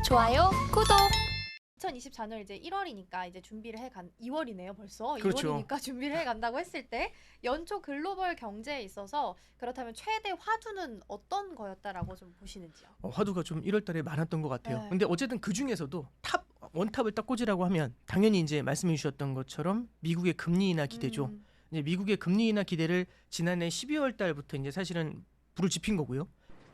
좋아요, 구독. 2024년 이제 1월이니까 이제 준비를 2월이네요 벌써. 그렇죠. 2월이니까 준비를 해간다고 했을 때 연초 글로벌 경제에 있어서 그렇다면 최대 화두는 어떤 거였다라고 좀 보시는지요? 화두가 좀 1월 달에 많았던 것 같아요. 네. 근데 어쨌든 그 중에서도 원탑을 딱 꽂으라고 하면 당연히 이제 말씀해 주셨던 것처럼 미국의 금리 인하 기대죠. 이제 미국의 금리 인하 기대를 지난해 12월 달부터 이제 사실은 불을 지핀 거고요.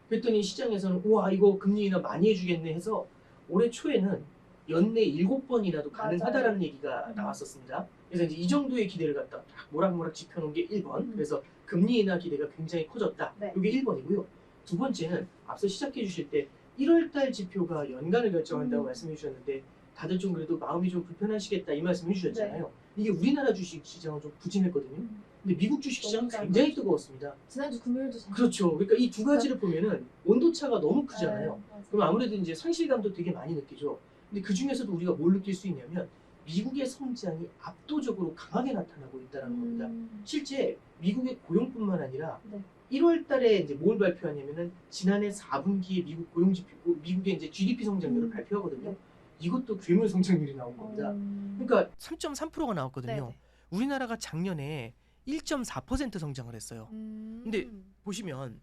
그랬더니 시장에서는 우와 이거 금리 인하 많이 해주겠네 해서 올해 초에는 연내 7번이라도 가능하다라는 얘기가 나왔었습니다. 그래서 이제 이 정도의 기대를 갖다가 딱 모락모락 짚여놓은 게 1번. 그래서 금리 인하 기대가 굉장히 커졌다. 네. 이게 1번이고요. 두 번째는 앞서 시작해 주실 때 1월달 지표가 연간을 결정한다고 말씀해 주셨는데 다들 좀 그래도 마음이 좀 불편하시겠다 이 말씀해 주셨잖아요. 이게 우리나라 주식 시장은 좀 부진했거든요. 근데 미국 주식 시장은 굉장히 뜨거웠습니다. 지난주 금요일도 잘. 그렇죠. 그러니까 이 두 가지를 보면은 온도차가 너무 크잖아요. 네, 그럼 아무래도 이제 상실감도 되게 많이 느끼죠. 근데 그 중에서도 우리가 뭘 느낄 수 있냐면 미국의 성장이 압도적으로 강하게 나타나고 있다는 겁니다. 실제 미국의 고용뿐만 아니라 네. 1월 달에 이제 뭘 발표하냐면은 지난해 4분기에 미국 고용 지표, 미국의 이제 GDP 성장률을 발표하거든요. 네. 이것도 괴물 성장률이 나온 겁니다. 그러니까 3.3%가 나왔거든요. 네네. 우리나라가 작년에 1.4% 성장을 했어요. 근데 보시면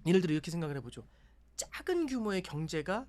예를 들어 이렇게 생각을 해보죠. 작은 규모의 경제가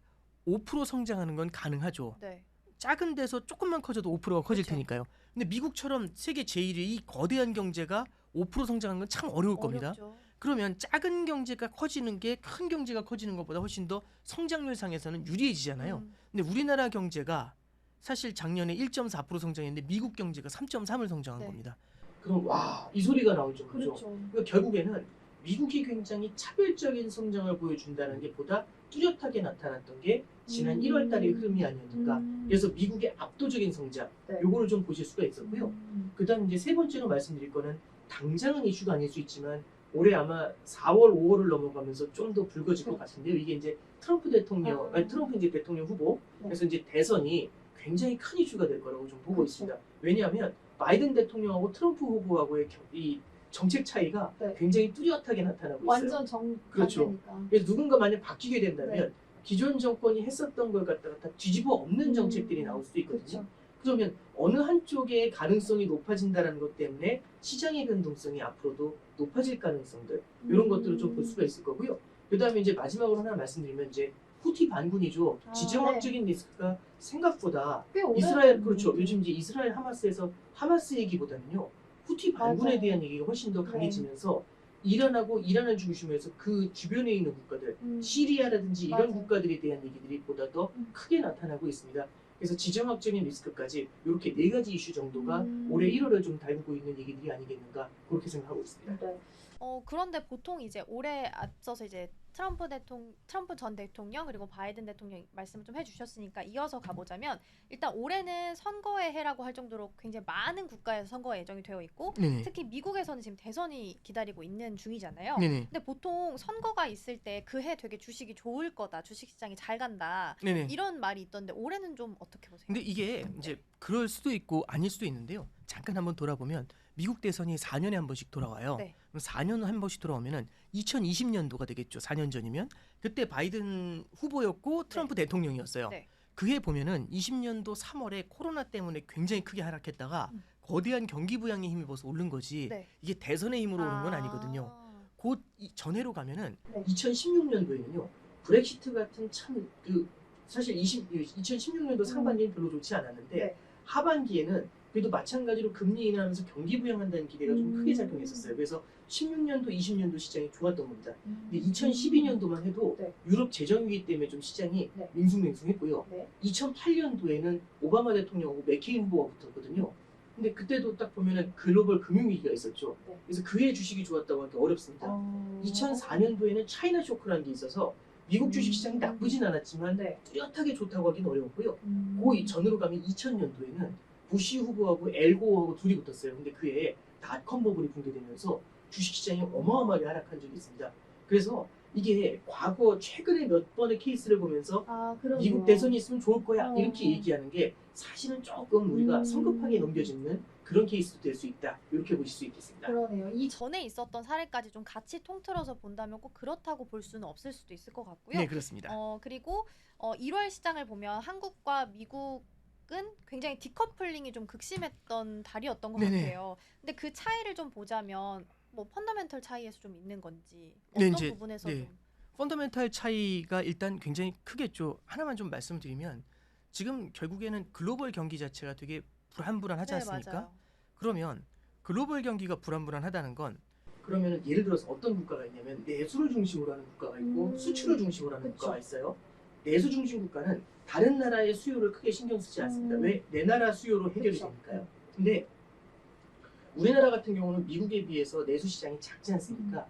5% 성장하는 건 가능하죠. 네. 작은 데서 조금만 커져도 5%가 커질 그쵸. 테니까요. 근데 미국처럼 세계 제1위 이 거대한 경제가 5% 성장하는 건 참 어려울 겁니다. 어렵죠. 그러면 작은 경제가 커지는 게 큰 경제가 커지는 것보다 훨씬 더 성장률상에서는 유리해지잖아요. 근데 우리나라 경제가 사실 작년에 1.4% 성장했는데 미국 경제가 3.3을 성장한 네. 겁니다. 그럼 와, 이 소리가 나올 정도죠. 그렇죠. 그러니까 결국에는 미국이 굉장히 차별적인 성장을 보여준다는 게 보다 뚜렷하게 나타났던 게 지난 1월 달의 흐름이 아니었는가. 그래서 미국의 압도적인 성장, 네. 요거를 좀 보실 수가 있었고요. 그다음 이제 세 번째로 말씀드릴 거는 당장은 이슈가 아닐 수 있지만 올해 아마 4월, 5월을 넘어가면서 좀 더 불거질 것 같은데요. 이게 이제 트럼프 대통령, 트럼프 이제 대통령 후보, 그래서 이제 대선이 굉장히 큰 이슈가 될 거라고 좀 보고 있습니다. 왜냐하면 바이든 대통령하고 트럼프 후보하고의 이 정책 차이가 굉장히 뚜렷하게 나타나고 있어요. 완전 그렇죠. 반대니까. 그래서 누군가 만약 바뀌게 된다면 기존 정권이 했었던 걸 갖다가 다 뒤집어 엎는 정책들이 나올 수도 있거든요. 그렇죠. 그러면 어느 한쪽의 가능성이 높아진다는 것 때문에 시장의 변동성이 앞으로도 높아질 가능성들 이런 것들을 좀 볼 수가 있을 거고요. 그다음에 이제 마지막으로 하나 말씀드리면 이제 후티 반군이죠. 지정학적인 리스크가 생각보다 꽤 오래 이스라엘 그렇죠. 요즘 이제 이스라엘 하마스에서 하마스 얘기보다는요 후티 반군에 맞아요. 대한 얘기가 훨씬 더 강해지면서 이란하고 이란을 중심으로 그 주변에 있는 국가들 시리아라든지 이런 맞아요. 국가들에 대한 얘기들이 보다 더 크게 나타나고 있습니다. 그래서 지정학적인 리스크까지 이렇게 네 가지 이슈 정도가 올해 1월을 좀 달구고 있는 얘기들이 아니겠는가 그렇게 생각하고 있습니다. 네. 그런데 보통 이제 올해 앞서서 이제 트럼프 전 대통령 그리고 바이든 대통령 말씀을 좀 해주셨으니까 이어서 가보자면 일단 올해는 선거의 해라고 할 정도로 굉장히 많은 국가에서 선거가 예정이 되어 있고 네네. 특히 미국에서는 지금 대선이 기다리고 있는 중이잖아요. 네네. 근데 보통 선거가 있을 때 그 해 되게 주식이 좋을 거다, 주식시장이 잘 간다 네네. 이런 말이 있던데 올해는 좀 어떻게 보세요? 근데 이게 이제 그럴 수도 있고 아닐 수도 있는데요. 잠깐 한번 돌아보면 미국 대선이 4년에 한 번씩 돌아와요. 네. 그럼 4년 한 번씩 돌아오면은 2020년도가 되겠죠. 4년 전이면 그때 바이든 후보였고 트럼프 대통령이었어요. 네. 그해 보면은 20년도 3월에 코로나 때문에 굉장히 크게 하락했다가 거대한 경기 부양에 힘입어서 오른 거지. 네. 이게 대선의 힘으로 오른 건 아니거든요. 곧 전해로 가면은 2016년도에는요 브렉시트 같은 참 사실 2016년도 상반기는 별로 좋지 않았는데 하반기에는 그래도 마찬가지로 금리 인하하면서 경기 부양한다는 기대가 좀 크게 작용했었어요. 그래서 16년도, 20년도 시장이 좋았던 겁니다. 근데 2012년도만 해도 유럽 재정위기 때문에 좀 시장이 밍숭맹숭했고요. 2008년도에는 오바마 대통령하고 맥케인 후보가 붙었거든요. 근데 그때도 딱 보면은 글로벌 금융위기가 있었죠. 그래서 그해 주식이 좋았다고 하기 어렵습니다. 2004년도에는 차이나 쇼크라는 게 있어서 미국 주식시장이 나쁘진 않았지만 뚜렷하게 좋다고 하기는 어려웠고요. 그 전으로 가면 2000년도에는 부시 후보하고 엘고하고 둘이 붙었어요. 근데 그해 닷컴 버블이 붕괴되면서 주식시장이 어마어마하게 하락한 적이 있습니다. 그래서 이게 과거 최근에 몇 번의 케이스를 보면서 그러네요. 미국 대선이 있으면 좋을 거야 어. 이렇게 얘기하는 게 사실은 조금 우리가 성급하게 넘겨짚는 그런 케이스도 될 수 있다. 이렇게 보실 수 있겠습니다. 그러네요. 이 전에 있었던 사례까지 좀 같이 통틀어서 본다면 꼭 그렇다고 볼 수는 없을 수도 있을 것 같고요. 네, 그렇습니다. 그리고 1월 시장을 보면 한국과 미국은 굉장히 디커플링이 좀 극심했던 달이었던 것 네네. 같아요. 근데 그 차이를 좀 보자면 뭐 펀더멘털 차이에서 좀 있는 건지 어떤 네, 이제 부분에서 네. 좀 펀더멘탈 차이가 일단 굉장히 크겠죠. 하나만 좀 말씀드리면 지금 결국에는 글로벌 경기 자체가 되게 불안불안하지 네, 않습니까? 맞아요. 그러면 글로벌 경기가 불안불안하다는 건 그러면 예를 들어서 어떤 국가가 있냐면 내수를 중심으로 하는 국가가 있고 수출을 중심으로 하는 그쵸. 국가가 있어요. 내수 중심 국가는 다른 나라의 수요를 크게 신경 쓰지 않습니다. 왜? 내 나라 수요로 해결이 그쵸. 되니까요. 근데 우리나라 같은 경우는 미국에 비해서 내수 시장이 작지 않습니까?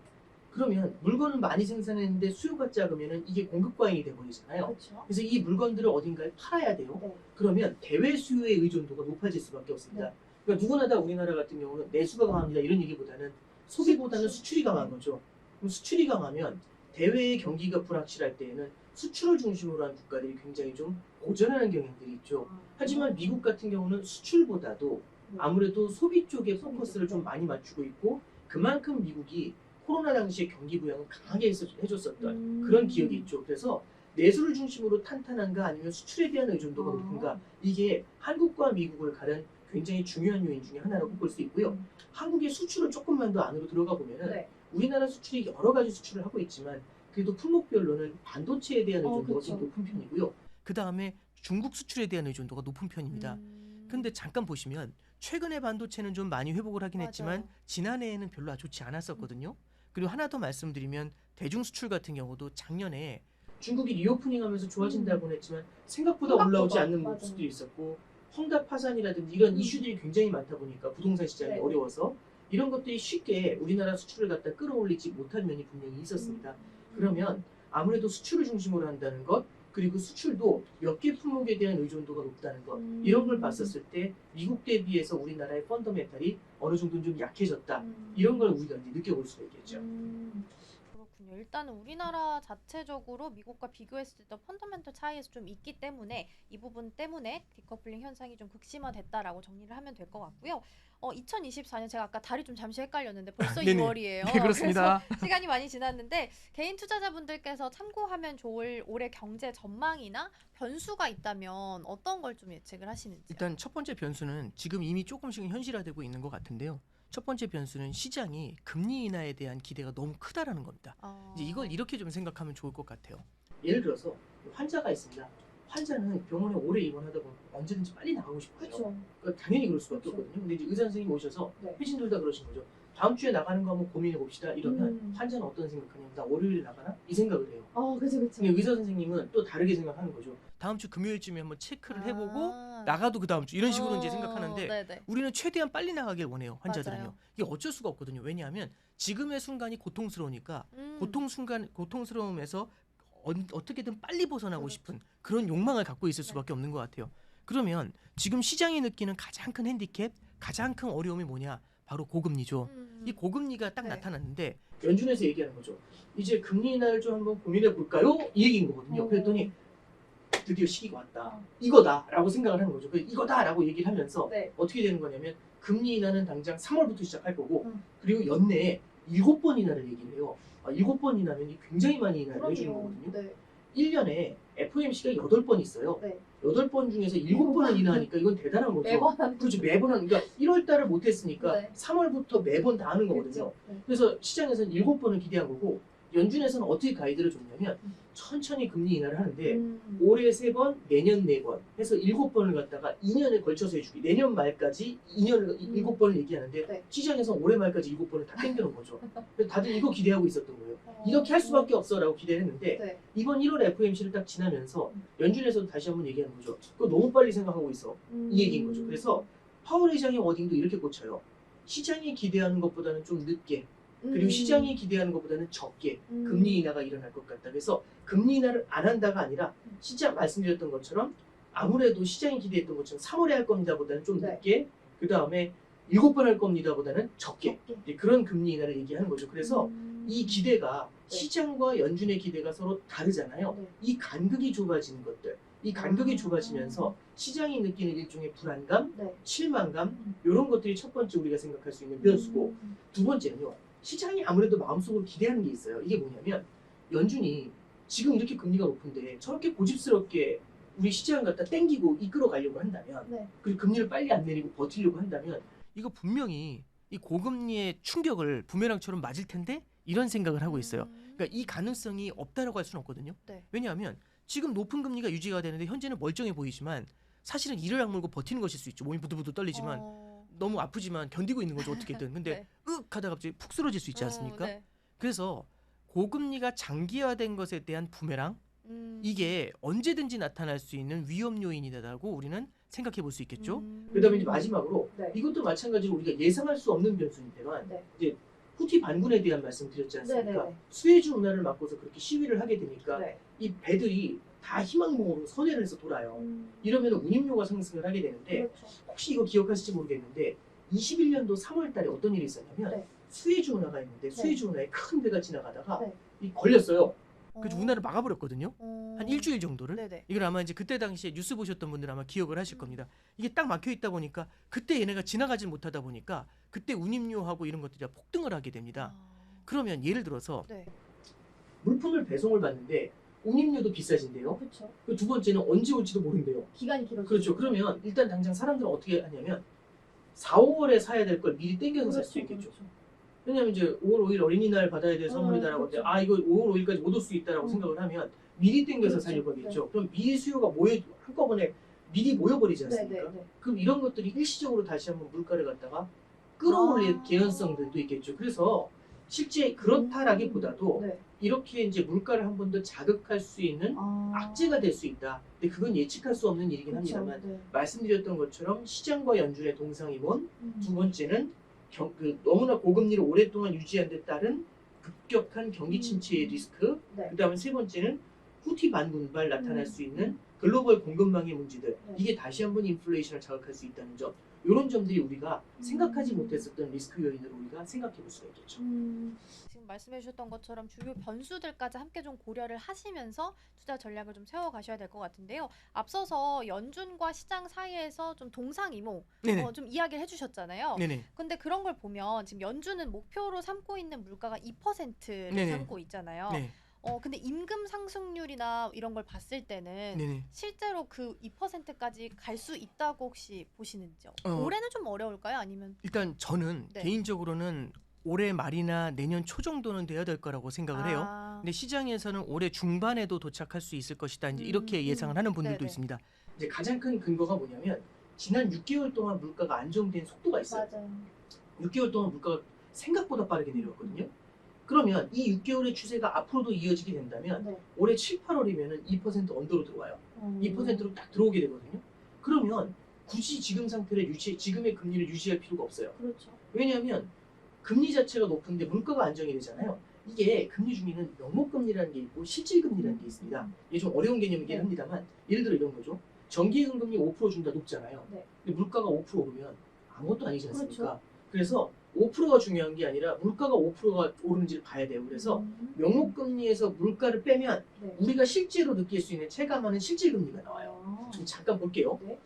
그러면 물건을 많이 생산했는데 수요가 작으면 이게 공급 과잉이 돼버리잖아요. 그렇죠. 그래서 이 물건들을 어딘가에 팔아야 돼요. 네. 그러면 대외 수요의 의존도가 높아질 수밖에 없습니다. 네. 그러니까 누구나 다 우리나라 같은 경우는 내수가 강합니다 이런 얘기보다는 소비보다는 수출이 강한 거죠. 그럼 수출이 강하면 대외의 경기가 불확실할 때에는 수출을 중심으로 한 국가들이 굉장히 좀 고전하는 경향들이 있죠. 하지만 미국 같은 경우는 수출보다도 아무래도 소비 쪽에 포커스를 좀 많이 맞추고 있고 그만큼 미국이 코로나 당시에 경기 부양을 강하게 해줬었던 그런 기억이 있죠. 그래서 내수를 중심으로 탄탄한가 아니면 수출에 대한 의존도가 높은가 이게 한국과 미국을 가른 굉장히 중요한 요인 중에 하나라고 볼 수 있고요. 한국의 수출을 조금만 더 안으로 들어가 보면은 네. 우리나라 수출이 여러 가지 수출을 하고 있지만 그래도 품목별로는 반도체에 대한 의존도가 좀 그쵸. 높은 편이고요. 그 다음에 중국 수출에 대한 의존도가 높은 편입니다. 근데 잠깐 보시면 최근에 반도체는 좀 많이 회복을 하긴 했지만 맞아요. 지난해에는 별로 좋지 않았었거든요. 그리고 하나 더 말씀드리면 대중 수출 같은 경우도 작년에 중국이 리오프닝하면서 좋아진다고는 했지만 생각보다 올라오지 않는 맞아요. 모습들이 있었고 헝다 파산이라든지 이런 음. 이슈들이 굉장히 많다 보니까 부동산 시장이 네. 어려워서 이런 것들이 쉽게 우리나라 수출을 갖다 끌어올리지 못한 면이 분명히 있었습니다. 그러면 아무래도 수출을 중심으로 한다는 것 그리고 수출도 몇 개 품목에 대한 의존도가 높다는 것 이런 걸 봤었을 때 미국 대비해서 우리나라의 펀더멘탈이 어느 정도는 좀 약해졌다 이런 걸 우리가 이제 느껴볼 수가 있겠죠. 그렇군요. 일단은 우리나라 자체적으로 미국과 비교했을 때 펀더멘털 차이에서 좀 있기 때문에 이 부분 때문에 디커플링 현상이 좀 극심화됐다라고 정리를 하면 될 것 같고요. 2024년 제가 아까 달이 좀 잠시 헷갈렸는데 벌써 네네. 2월이에요. 네, 그렇습니다. 그래서 시간이 많이 지났는데 개인 투자자분들께서 참고하면 좋을 올해 경제 전망이나 변수가 있다면 어떤 걸 좀 예측을 하시는지요? 일단 첫 번째 변수는 지금 이미 조금씩은 현실화되고 있는 것 같은데요. 첫 번째 변수는 시장이 금리 인하에 대한 기대가 너무 크다라는 겁니다. 이제 이걸 이렇게 좀 생각하면 좋을 것 같아요. 예를 들어서 환자가 있습니다. 환자는 병원에 오래 입원하다 보면 언제든지 빨리 나가고 싶어요. 그렇죠. 그러니까 당연히 그럴 수밖에 그쵸. 없거든요. 근데 이제 의사 선생님 오셔서 네. 회신들 다 그러신 거죠. 다음 주에 나가는 거 한번 고민해 봅시다. 이러면 환자는 어떤 생각하냐면 나 월요일에 나가나? 이 생각을 해요. 그죠. 근데 의사 선생님은 또 다르게 생각하는 거죠. 다음 주 금요일쯤에 한번 체크를 해보고 나가도 그 다음 주 이런 식으로 이제 생각하는데 네네. 우리는 최대한 빨리 나가길 원해요. 환자들은요. 맞아요. 이게 어쩔 수가 없거든요. 왜냐하면 지금의 순간이 고통스러우니까 고통스러움에서 어떻게든 빨리 벗어나고 그렇죠. 싶은 그런 욕망을 갖고 있을 수밖에 없는 것 같아요. 그러면 지금 시장이 느끼는 가장 큰 핸디캡, 가장 큰 어려움이 뭐냐? 바로 고금리죠. 이 고금리가 딱 네. 나타났는데 연준에서 얘기하는 거죠. 이제 금리 인하를 좀 한번 고민해 볼까요? 이 얘기인 거거든요. 그랬더니 드디어 시기가 왔다. 이거다라고 생각을 하는 거죠. 이거다라고 얘기를 하면서 네. 어떻게 되는 거냐면 금리 인하는 당장 3월부터 시작할 거고 그리고 연내에 7번 인하를 얘기를 해요. 7번 인하면 굉장히 많이 인하를 해주는 거거든요. 네. 1년에 FOMC가 8번 있어요. 네. 8번 중에서 7번을 인하하니까 이건 대단한 거죠. 매번 하는 그렇죠. 매번 하는 그러니까 1월 달을 못 했으니까 네. 3월부터 매번 다 하는 거거든요. 그렇죠. 네. 그래서 시장에서는 7번을 기대한 거고 연준에서는 어떻게 가이드를 줬냐면 천천히 금리 인하를 하는데 올해 3번, 내년 4번 해서 7번을 갖다가 2년에 걸쳐서 해주기. 내년 말까지 7번을 얘기하는데 네. 시장에서는 올해 말까지 7번을 다 땡겨놓은 거죠. 그래서 다들 이거 기대하고 있었던 거예요. 이렇게 할 수밖에 없어라고 기대를 했는데 네. 이번 1월 FOMC를 딱 지나면서 연준에서도 다시 한번 얘기하는 거죠. 그거 너무 빨리 생각하고 있어. 이 얘기인 거죠. 그래서 파월 의장의 워딩도 이렇게 꽂혀요. 시장이 기대하는 것보다는 좀 늦게 그리고 시장이 기대하는 것보다는 적게 금리 인하가 일어날 것 같다. 그래서 금리 인하를 안 한다가 아니라 진짜 말씀드렸던 것처럼 아무래도 시장이 기대했던 것처럼 3월에 할 겁니다 보다는 좀 네. 늦게 그 다음에 7번 할 겁니다 보다는 적게 그런 금리 인하를 얘기하는 거죠. 그래서 이 기대가 네. 시장과 연준의 기대가 서로 다르잖아요. 네. 이 간극이 좁아지는 것들, 이 간극이 아. 좁아지면서 시장이 느끼는 일종의 불안감, 네. 실망감 이런 것들이 첫 번째 우리가 생각할 수 있는 변수고 두 번째는요. 시장이 아무래도 마음속으로 기대하는 게 있어요. 이게 뭐냐면 연준이 지금 이렇게 금리가 높은데 저렇게 고집스럽게 우리 시장을 갖다 땡기고 이끌어 가려고 한다면 네. 그리고 금리를 빨리 안 내리고 버티려고 한다면 이거 분명히 이 고금리의 충격을 부메랑처럼 맞을 텐데 이런 생각을 하고 있어요. 그러니까 이 가능성이 없다라고 할 수는 없거든요. 네. 왜냐하면 지금 높은 금리가 유지가 되는데 현재는 멀쩡해 보이지만 사실은 이를 악물고 버티는 것일 수 있죠. 몸이 부들부들 떨리지만 너무 아프지만 견디고 있는 거죠. 어떻게든. 근데 네. 윽 하다가 갑자기 푹 쓰러질 수 있지 않습니까? 네. 그래서 고금리가 장기화된 것에 대한 부메랑 이게 언제든지 나타날 수 있는 위험 요인이다라고 우리는 생각해 볼 수 있겠죠. 그다음에 이제 마지막으로 네. 이것도 마찬가지로 우리가 예상할 수 없는 변수인데만 네. 이제 후티 반군에 대한 말씀 드렸지 않습니까? 네, 네, 네. 수에즈 운하를 막고서 그렇게 시위를 하게 되니까 네. 이 배들이 다 희망봉으로 선회를 해서 돌아요. 이러면 운임료가 상승을 하게 되는데 그렇죠. 혹시 이거 기억하실지 모르겠는데 21년도 3월 달에 어떤 일이 있었냐면 네. 수에즈 운하가 있는데 수에즈 운하에 큰 배가 지나가다가 네. 이 걸렸어요. 그래서 운하를 막아버렸거든요. 한 일주일 정도를. 네네. 이걸 아마 이제 그때 당시에 뉴스 보셨던 분들은 아마 기억을 하실 겁니다. 이게 딱 막혀 있다 보니까 그때 얘네가 지나가지 못하다 보니까 그때 운임료하고 이런 것들이 다 폭등을 하게 됩니다. 그러면 예를 들어서 네. 물품을 배송을 받는데 운임료도 비싸진대요. 그렇죠. 그 두 번째는 언제 올지도 모른대요. 기간이 길어져. 그렇죠. 그러면 일단 당장 사람들은 어떻게 하냐면 4, 5월에 사야 될 걸 미리 땡겨서 살 수 있겠죠. 왜냐하면 이제 5월 5일 어린이날 받아야 될 선물이다라고 할 때 그렇죠. 아 이거 5월 5일까지 못 올 수 있다라고 생각을 하면 미리 땡겨서 그렇죠. 살려고 하겠죠. 그럼 미리 수요가 한꺼번에 미리 모여버리지 않습니까? 네. 그럼 이런 것들이 일시적으로 다시 한번 물가를 갖다가 끌어올릴 개연성들도 있겠죠. 그래서 실제 그렇다라기보다도 네. 이렇게 이제 물가를 한 번 더 자극할 수 있는 악재가 될 수 있다. 근데 그건 예측할 수 없는 일이긴 그렇죠. 합니다만 네. 말씀드렸던 것처럼 시장과 연준의 동상이몬 두 번째는 너무나 고금리를 오랫동안 유지한 데 따른 급격한 경기 침체의 리스크 네. 그다음에 세 번째는 후티 반군발 나타날 수 있는 글로벌 공급망의 문제들 네. 이게 다시 한번 인플레이션을 자극할 수 있다는 점 이런 점들이 우리가 생각하지 못했었던 리스크 요인으로 우리가 생각해 볼 수가 있겠죠. 지금 말씀해 주셨던 것처럼 주요 변수들까지 함께 좀 고려를 하시면서 투자 전략을 좀 세워 가셔야 될 것 같은데요. 앞서서 연준과 시장 사이에서 좀 동상이몽 네네. 좀 이야기를 해주셨잖아요. 네네. 근데 그런 걸 보면 지금 연준은 목표로 삼고 있는 물가가 2%를 네네. 삼고 있잖아요. 네. 근데 임금 상승률이나 이런 걸 봤을 때는 네네. 실제로 그 2%까지 갈 수 있다고 혹시 보시는지요? 어. 올해는 좀 어려울까요? 아니면 일단 저는 네. 개인적으로는 올해 말이나 내년 초 정도는 돼야 될 거라고 생각을 해요. 근데 시장에서는 올해 중반에도 도착할 수 있을 것이다. 이제 이렇게 예상을 하는 분들도 네네. 있습니다. 이제 가장 큰 근거가 뭐냐면 지난 6개월 동안 물가가 안정된 속도가 있어요. 맞아요. 6개월 동안 물가가 생각보다 빠르게 내려왔거든요. 그러면 이 6개월의 추세가 앞으로도 이어지게 된다면 네. 올해 7, 8월이면 2% 언더로 들어와요. 2%로 딱 들어오게 되거든요. 그러면 굳이 지금 상태를 지금의 금리를 유지할 필요가 없어요. 그렇죠. 왜냐하면 금리 자체가 높은데 물가가 안정이 되잖아요. 이게 금리 중에는 명목금리라는 게 있고 실질금리라는 게 있습니다. 이게 좀 어려운 개념이긴 네. 합니다만 예를 들어 이런 거죠. 정기예금금리 5% 준다 높잖아요. 네. 근데 물가가 5% 오르면 아무것도 아니지 않습니까? 그렇죠. 그래서 5%가 중요한 게 아니라 물가가 5%가 오르는지를 봐야 돼요. 그래서 명목금리에서 물가를 빼면 네. 우리가 실제로 느낄 수 있는 체감하는 실질금리가 나와요. 좀 잠깐 볼게요. 네.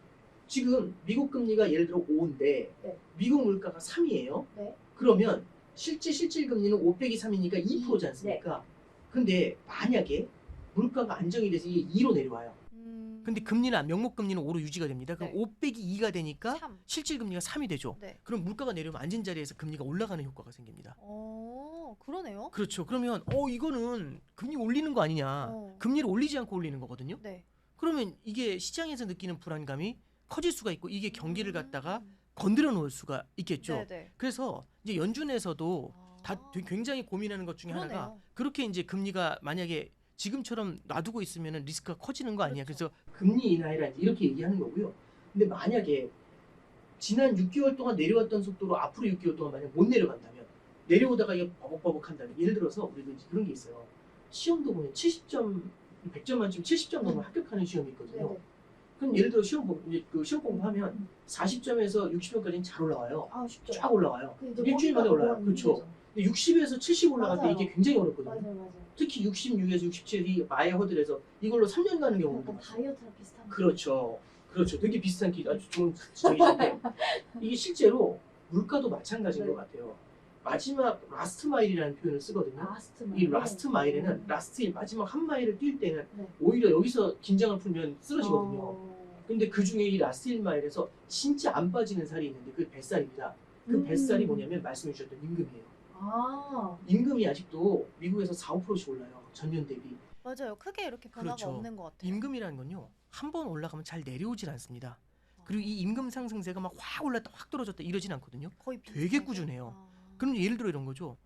지금 미국 금리가 예를 들어 5인데 네. 미국 물가가 3이에요. 네. 그러면 실질금리는 5 빼기 3이니까 2%지 않습니까? 네. 근데 만약에 물가가 안정이 돼서 이게 2로 내려와요. 근데 금리는 명목금리는 5로 유지가 됩니다. 그럼 네. 5 빼기 2가 되니까 3. 실질금리가 3이 되죠. 네. 그럼 물가가 내려오면 앉은 자리에서 금리가 올라가는 효과가 생깁니다. 그러네요. 그렇죠. 그러면 이거는 금리 올리는 거 아니냐. 금리를 올리지 않고 올리는 거거든요. 네. 그러면 이게 시장에서 느끼는 불안감이 커질 수가 있고 이게 경기를 갖다가 건드려 놓을 수가 있겠죠. 네네. 그래서 이제 연준에서도 굉장히 고민하는 것 중에 그러네요. 하나가 그렇게 이제 금리가 만약에 지금처럼 놔두고 있으면 리스크가 커지는 거 아니냐. 그렇죠. 그래서 금리 인하이라 이렇게 얘기하는 거고요. 근데 만약에 지난 6개월 동안 내려왔던 속도로 앞으로 6개월 동안 만약 못 내려간다면 내려오다가 이게 버벅버벅 한다면 예를 들어서 우리도 이제 그런 게 있어요. 시험도 보면 70점, 100점 만점 70점 넘으면 합격하는 시험이 있거든요. 네네. 그럼 예를 들어 시험 공부하면 40점에서 60점까지는 잘 올라와요. 쉽죠. 쫙 올라와요. 근데 이제 일주일 만에 거기가 올라와요. 너무 그렇죠. 힘들죠. 근데 60에서 70 올라갈 때 맞아요. 이게 굉장히 어렵거든요. 맞아요. 특히 66에서 67이 마의 허들에서 이걸로 3년 가는 경우도 약간 많아요. 다이어트랑 비슷한 거. 그렇죠. 그렇죠. 되게 비슷한 아주 좋은 지적이신데 이게 실제로 물가도 마찬가지인 네. 것 같아요. 마지막 라스트 마일이라는 표현을 쓰거든요. 라스트 이 라스트 마일에는 라스트 마지막 한 마일을 뛸 때는 네. 오히려 여기서 긴장을 풀면 쓰러지거든요. 어... 근데 그 중에 이 라스트 1마일에서 진짜 안 빠지는 살이 있는데 그게 뱃살입니다. 그 뱃살이 뭐냐면 말씀해 주셨던 임금이에요. 아. 임금이 아직도 미국에서 4, 5%씩 올라요. 전년 대비. 맞아요. 크게 이렇게 변화가 그렇죠. 없는 것 같아요. 임금이라는 건요. 한 번 올라가면 잘 내려오질 않습니다. 그리고 이 임금 상승세가 막 확 올랐다 확 떨어졌다 이러진 않거든요. 거의 되게 비슷하게? 꾸준해요. 아. 그럼 예를 들어 이런 거죠.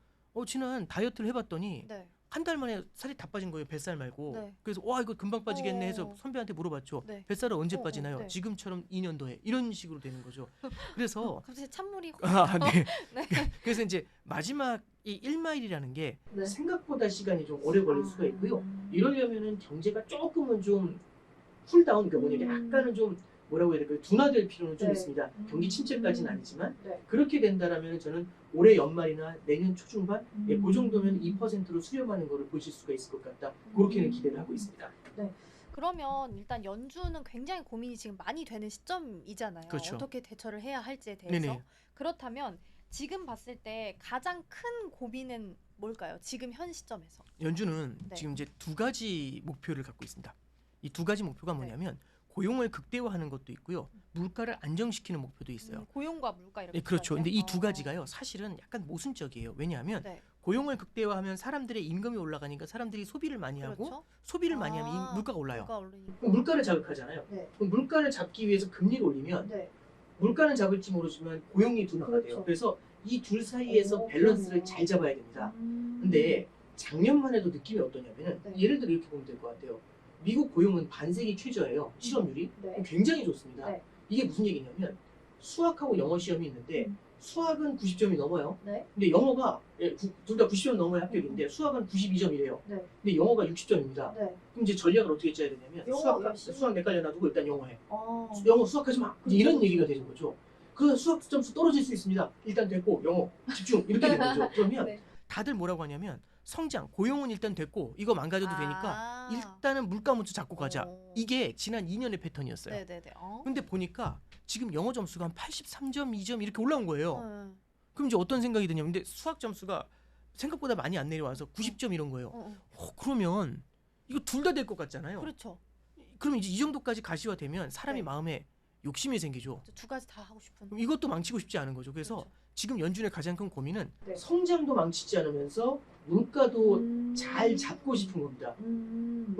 지난 다이어트를 해봤더니 네. 한 달 만에 살이 다 빠진 거예요. 뱃살 말고. 네. 그래서 와 이거 금방 빠지겠네 해서 어. 선배한테 물어봤죠. 네. 뱃살은 언제 빠지나요? 네. 지금처럼 2년 더해. 이런 식으로 되는 거죠. 그래서 갑자기 찬물이 네. 네. 그래서 이제 마지막 이 1마일이라는 게 네. 생각보다 시간이 좀 오래 걸릴 수가 있고요. 아. 이러려면은 경제가 조금은 좀 쿨다운, 그러니까 뭐냐면 약간은 좀 뭐라고 해야 될까요? 둔화될 필요는 좀 네. 있습니다. 경기 침체까지는 아니지만 네. 그렇게 된다라면 저는 올해 연말이나 내년 초중반 그 정도면 2%로 수렴하는 거를 보실 수가 있을 것 같다. 그렇게는 기대를 하고 있습니다. 그러면 일단 연준은 굉장히 고민이 지금 많이 되는 시점이잖아요. 그렇죠. 어떻게 대처를 해야 할지에 대해서. 네네. 그렇다면 지금 봤을 때 가장 큰 고민은 뭘까요? 지금 현 시점에서. 연준은 네. 지금 이제 두 가지 목표를 갖고 있습니다. 이 두 가지 목표가 네. 뭐냐면 고용을 극대화하는 것도 있고요. 물가를 안정시키는 목표도 있어요. 고용과 물가 이렇게. 네, 그렇죠. 근데 이 두 어. 가지가요. 사실은 약간 모순적이에요. 왜냐하면 네. 고용을 극대화하면 사람들의 임금이 올라가니까 사람들이 소비를 많이 하고 그렇죠. 소비를 많이 하면 물가가 올라요. 물가 오르니까. 그럼 물가를 자극하잖아요. 네. 그럼 물가를 잡기 위해서 금리를 올리면 네. 물가는 잡을지 모르지만 고용이 둔화가 돼요. 그렇죠. 그래서 이 둘 사이에서 오, 밸런스를 그러네요. 잘 잡아야 됩니다. 음. 근데 작년만 해도 느낌이 어떠냐면은 네. 예를 들어 이렇게 보면 될 것 같아요. 미국 고용은 반세기 최저예요. 실업률이 네. 굉장히 좋습니다. 네. 이게 무슨 얘기냐면 수학하고 영어 시험이 있는데 수학은 90점이 넘어요. 네. 근데 영어가 둘 다 90점 넘어야 합격인데 수학은 92점이래요. 네. 근데 영어가 60점입니다. 네. 그럼 이제 전략을 어떻게 짜야 되냐면 영어 열심히. 수학 헷갈려 놔두고 일단 영어 해. 어. 영어 수학하지 마. 이제 이런 얘기가 되는 거죠. 그 수학 점수 떨어질 수 있습니다. 일단 됐고 영어 집중 이렇게 되는 거죠. 그러면 네. 다들 뭐라고 하냐면 성장, 고용은 일단 됐고 이거 망가져도 되니까 일단은 물가 먼저 잡고 가자. 오. 이게 지난 2년의 패턴이었어요. 네네네. 근데 보니까 지금 영어 점수가 한 83점, 2점 이렇게 올라온 거예요. 네. 그럼 이제 어떤 생각이 드냐면 근데 수학 점수가 생각보다 많이 안 내려와서 90점 이런 거예요. 그러면 이거 둘 다 될 것 같잖아요. 그렇죠. 그럼 이제 이 정도까지 가시화되면 사람이 네. 마음에 욕심이 생기죠. 두 가지 다 하고 싶은. 그럼 이것도 망치고 싶지 않은 거죠. 그래서 그렇죠. 지금 연준의 가장 큰 고민은 네. 성장도 망치지 않으면서 물가도 잘 잡고 싶은 겁니다.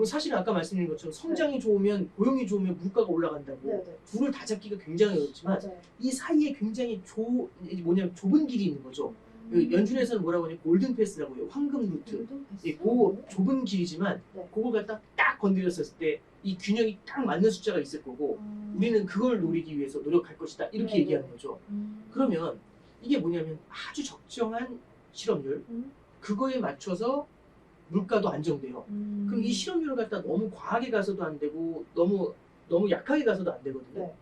사실 아까 말씀드린 것처럼 성장이 좋으면 고용이 좋으면 물가가 올라간다고 네. 네. 둘을 다 잡기가 굉장히 어렵지만 맞아요. 이 사이에 굉장히 좁은 길이 있는 거죠. 그 연준에서는 뭐라고 하냐 골든 패스라고 해요. 황금 루트. 그 좁은 길이지만 네. 그걸 갖다 딱 건드렸을 때 이 균형이 딱 맞는 숫자가 있을 거고 우리는 그걸 노리기 위해서 노력할 것이다. 이렇게 네, 얘기하는 거죠. 그러면 이게 뭐냐면 아주 적정한 실업률 그거에 맞춰서 물가도 안정돼요. 그럼 이 실업률을 갖다 너무 과하게 가서도 안 되고 너무 약하게 가서도 안 되거든요. 네.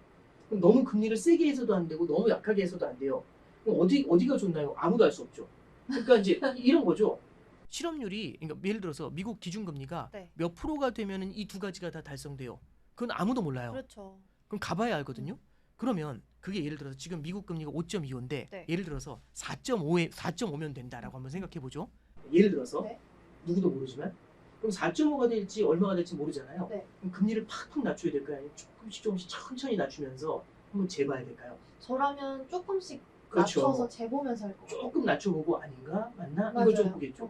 그럼 너무 금리를 세게 해서도 안 되고 너무 약하게 해서도 안 돼요. 그럼 어디가 좋나요? 아무도 알 수 없죠. 그러니까 이제 이런 거죠. 실업률이 그러니까 예를 들어서 미국 기준금리가 네. 몇 프로가 되면은 이 두 가지가 다 달성돼요. 그건 아무도 몰라요. 그렇죠. 그럼 가봐야 알거든요. 그러면 그게 예를 들어서 지금 미국 금리가 5.25인데 네. 예를 들어서 4.5면 된다라고 한번 생각해 보죠. 예를 들어서 네. 누구도 모르지만 그럼 4.5가 될지 얼마가 될지 모르잖아요. 네. 그럼 금리를 팍팍 낮춰야 될까요? 아니면 조금씩 천천히 낮추면서 한번 재봐야 될까요? 저라면 조금씩 그렇죠. 낮춰서 재보면서 할 것 같아요. 조금 낮춰보고 아닌가? 맞나? 맞아요. 이걸 좀 보겠죠.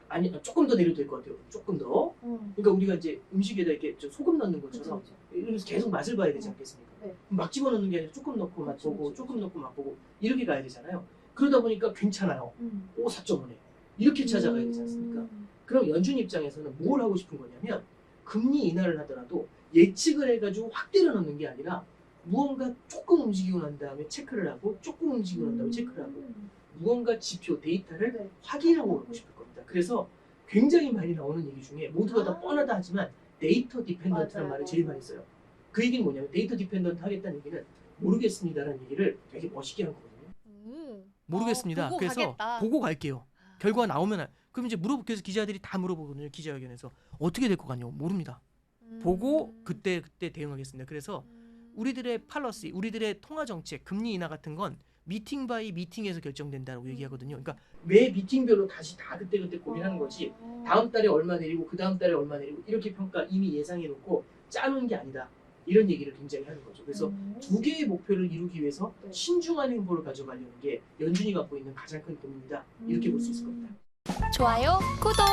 아니 조금 더 내려도 될 것 같아요. 조금 더. 그러니까 우리가 이제 음식에다 이렇게 소금 넣는 것처럼 그렇죠. 이러면서 계속 맛을 봐야 되지 않겠습니까? 네. 막 집어넣는 게 아니라 조금 넣고 그렇죠, 맛보고 그렇죠. 조금 넣고 맛보고 이렇게 가야 되잖아요. 그러다 보니까 괜찮아요. 음. 오 4.5네. 이렇게 찾아가야 되지 않습니까? 그럼 연준 입장에서는 뭘 하고 싶은 거냐면 금리 인하를 하더라도 예측을 해가지고 확 때려 넣는 게 아니라 무언가 조금 움직이고 난 다음에 체크를 하고 조금 움직이고 난 다음에 체크를 하고 무언가 지표 데이터를 네. 확인하고 오고 싶을 겁니다. 그래서 굉장히 많이 나오는 얘기 중에 모두가 다 뻔하다 하지만 데이터 디펜던트라는 맞아요, 말을 제일 맞아요. 많이 써요. 그 얘기는 뭐냐면 데이터 디펜던트 하겠다는 얘기는 모르겠습니다라는 얘기를 되게 멋있게 한 거거든요. 모르겠습니다. 보고 그래서 가겠다. 보고 갈게요. 결과 나오면 그럼 이제 그래서 기자들이 다 물어보거든요. 기자회견에서 어떻게 될 것 같냐고 모릅니다. 보고 그때 대응하겠습니다. 그래서 우리들의 팔러시, 우리들의 통화 정책, 금리 인하 같은 건 미팅 바이 미팅에서 결정된다고 얘기하거든요. 그러니까 매 미팅별로 다시 다 그때 고민하는 거지. 다음 달에 얼마 내리고 그 다음 달에 얼마 내리고 이렇게 평가 이미 예상해 놓고 짜는 게 아니다. 이런 얘기를 굉장히 하는 거죠. 그래서 두 개의 목표를 이루기 위해서 신중한 행보를 가져가려는 게 연준이 갖고 있는 가장 큰 고민이다. 이렇게 볼 수 있을 겁니다. 좋아요, 구독!